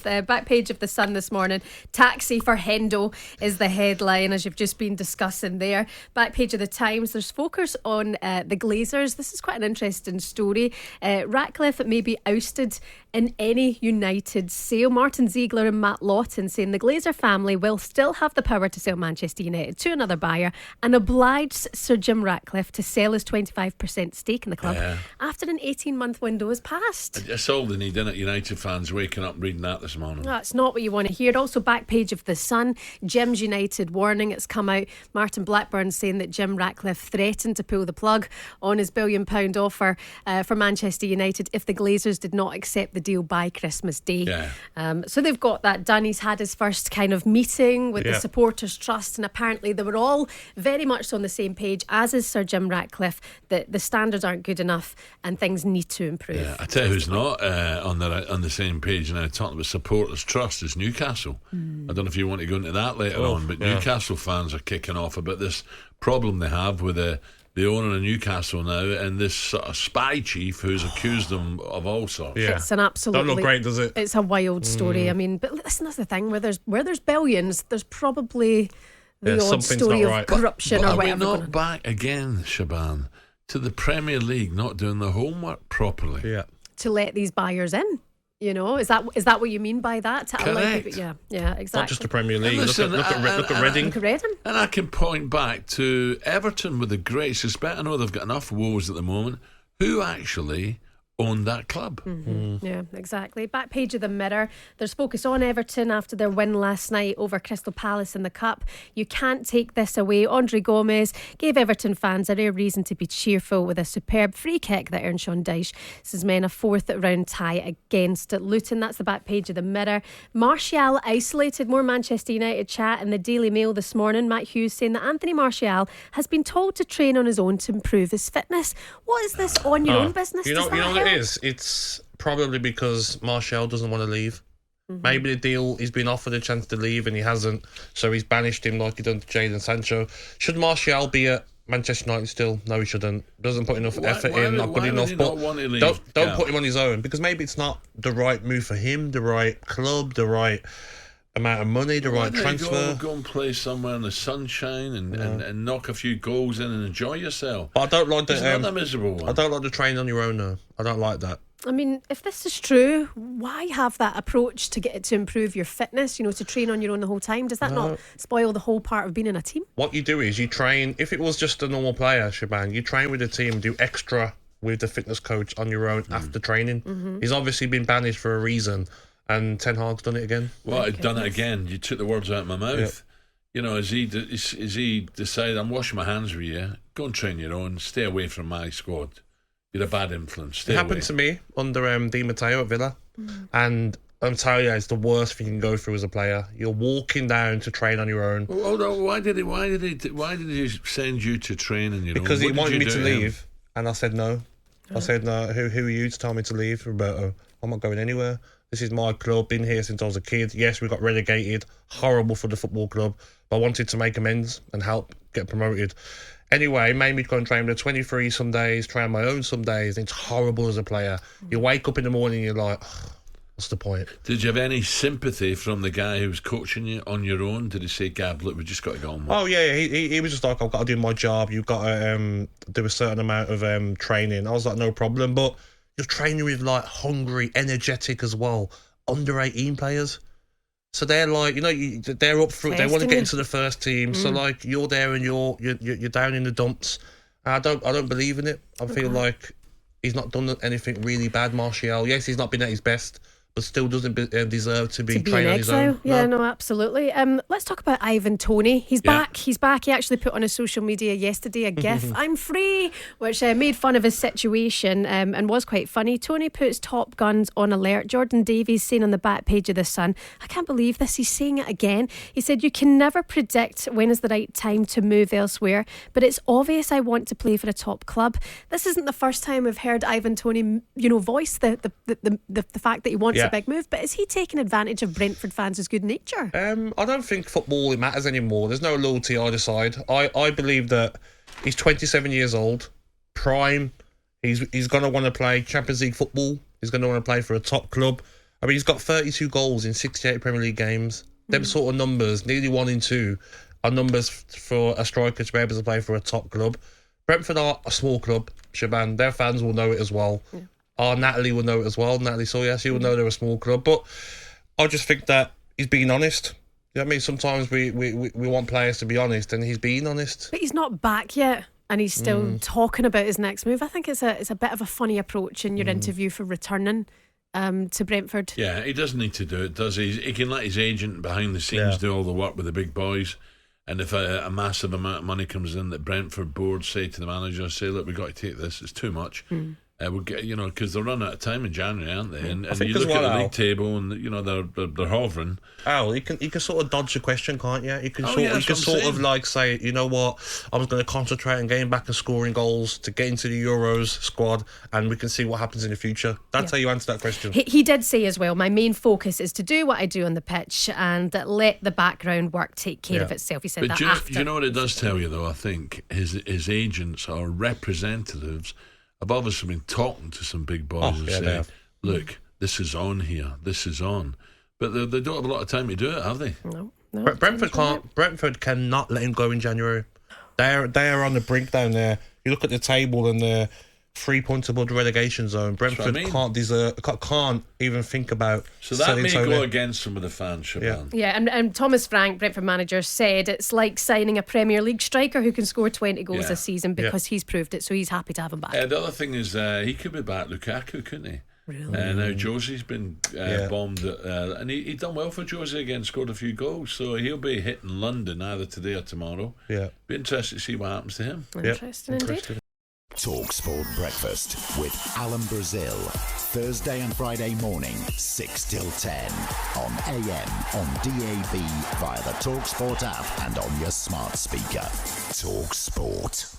Back page of the Sun this morning. Taxi for Hendo is the headline, as you've just been discussing there. Back page of the Times, there's focus on the Glazers. This is quite an interesting story. Ratcliffe may be ousted in any United sale. Martin Ziegler and Matt Lawton saying the Glazer family will still have the power to sell Manchester United to another buyer and oblige Sir Jim Ratcliffe to sell his 25% stake in the club after an 18-month window has passed. That's all they need, isn't it? United fans waking up reading that this morning. That's not what you want to hear. Also, back page of the Sun, Jim's United warning. It's come out. Martin Blackburn saying that Jim Ratcliffe threatened to pull the plug on his £1 billion offer for Manchester United if the Glazers did not accept the deal by Christmas Day. So they've got that done. He's had his first kind of meeting with the Supporters Trust, and apparently they were all very much on the same page, as is Sir Jim Ratcliffe, that the standards aren't good enough and things need to improve. I tell you who's not on the same page now, talking about Supporters Trust, is Newcastle. I don't know if you want to go into that later on, but Newcastle fans are kicking off about this problem they have with the owner of Newcastle now and this sort of spy chief who's accused them of all sorts. It's an absolutely... Don't look great, does it? It's a wild story. I mean, but listen, that's the thing. Where there's billions, there's probably the odd story of corruption or whatever. Are we not back again, Shebahn, to the Premier League not doing the homework properly? To let these buyers in? You know, is that what you mean by that? Correct. Yeah, exactly. Not just the Premier League. Listen, look at Reading. Look at Reading. And I can point back to Everton with the great suspect. I know they've got enough woes at the moment. Who actually owned that club? Yeah, exactly. Back page of the Mirror. There's focus on Everton after their win last night over Crystal Palace in the Cup. You can't take this away. Andre Gomez gave Everton fans a rare reason to be cheerful with a superb free kick that earned Sean Dyche's men a fourth round tie against Luton. That's the back page of the Mirror. Martial isolated. More Manchester United chat in the Daily Mail this morning. Matt Hughes saying that Anthony Martial has been told to train on his own to improve his fitness. What is this on your own business? You know what it is? It's probably because Martial doesn't want to leave. Maybe the deal, he's been offered a chance to leave and he hasn't, so he's banished him like he done to Jadon Sancho. Should Martial be at Manchester United still? No, he shouldn't. Doesn't put enough effort in, not good enough. But don't put him on his own, because maybe it's not the right move for him, the right club, the right amount of money, the right transfer. Go and play somewhere in the sunshine and knock a few goals in and enjoy yourself. But I don't like the miserable one. I don't like the training on your own though. I don't like that. I mean, if this is true, why have that approach to get it to improve your fitness, to train on your own the whole time? Does that not spoil the whole part of being in a team? What you do is you train. If it was just a normal player, Shebahn, you train with the team, do extra with the fitness coach on your own after training. He's obviously been banished for a reason. And Ten Hag's done it again. Well, I've done it again. You took the words out of my mouth. Is he decided, I'm washing my hands with you, go and train your own, stay away from my squad. You're a bad influence. It happened to me under Di Matteo at Villa. And I'm telling you, it's the worst thing you can go through as a player. You're walking down to train on your own. Well, hold on, why did he send you to train on your own? Because he wanted me to leave, and I said no. I said no. Who are you to tell me to leave, Roberto? I'm not going anywhere. This is my club, been here since I was a kid. Yes, we got relegated, horrible for the football club, but I wanted to make amends and help get promoted. Anyway, made me go and train with 23 some days, train my own some days. It's horrible as a player. You wake up in the morning, you're like, what's the point? Did you have any sympathy from the guy who was coaching you on your own? Did he say, Gab, look, we just got to go on? Oh, yeah, he was just like, I've got to do my job. You've got to do a certain amount of training. I was like, no problem, but you're training with like hungry, energetic as well, under 18 players. So they're like, they're up front. They want to get into the first team. So like you're there and you're down in the dumps. I don't believe in it. I feel like he's not done anything really bad, Martial. Yes, he's not been at his best, but still doesn't deserve to be trained on his own. Yeah, no, absolutely. Let's talk about Ivan Toney. He's back. He actually put on his social media yesterday a gif, I'm free, which made fun of his situation and was quite funny. Toney puts Top Guns on alert. Jordan Davies saying on the back page of The Sun, I can't believe this, he's saying it again. He said, you can never predict when is the right time to move elsewhere, but it's obvious I want to play for a top club. This isn't the first time we've heard Ivan Toney, voice the fact that he wants a big move, but is he taking advantage of Brentford fans' good nature? I don't think football matters anymore. There's no loyalty either side. I believe that he's 27 years old, prime. He's going to want to play Champions League football. He's going to want to play for a top club. I mean, he's got 32 goals in 68 Premier League games. Them sort of numbers, nearly 1 in 2, are numbers for a striker to be able to play for a top club. Brentford are a small club, Shebahn. Their fans will know it as well. Yeah. Natalie will know it as well. Natalie Sawyer, she will know they're a small club. But I just think that he's being honest. You know what I mean? Sometimes we want players to be honest, and he's being honest. But he's not back yet, and he's still talking about his next move. I think it's a bit of a funny approach in your interview for returning to Brentford. Yeah, he doesn't need to do it, does he? He can let his agent behind the scenes do all the work with the big boys. And if a massive amount of money comes in, that Brentford board say to the manager, say, look, we've got to take this, it's too much. We'll get, because they're running out of time in January, aren't they? And you look at the league table, and they're hovering. Al, you can sort of dodge the question, can't you? You can sort of like say, you know what, I was going to concentrate on getting back and scoring goals to get into the Euros squad, and we can see what happens in the future. That's how you answer that question. He did say as well, my main focus is to do what I do on the pitch and let the background work take care of itself. He said but that after. Do you know what it does tell you, though? I think his agents or representatives have obviously been talking to some big boys and saying, look, this is on here, this is on. But they don't have a lot of time to do it, have they? No. Brentford can't. Brentford cannot let him go in January. They're on the brink down there. You look at the table and they're 3 points above the relegation zone. Brentford can't even think about. So that may go against some of the fans, Shebahn. Yeah, and Thomas Frank, Brentford manager, said it's like signing a Premier League striker who can score 20 goals a season because he's proved it, so he's happy to have him back. The other thing is he could be back, Lukaku, couldn't he? Really? Now Josie's been bombed, and he done well for Josie again, scored a few goals, so he'll be hitting London either today or tomorrow. Yeah, be interested to see what happens to him. Interesting indeed. talkSPORT Breakfast with Alan Brazil. Thursday and Friday morning, 6 till 10. On AM, on DAB, via the talkSPORT app and on your smart speaker. talkSPORT.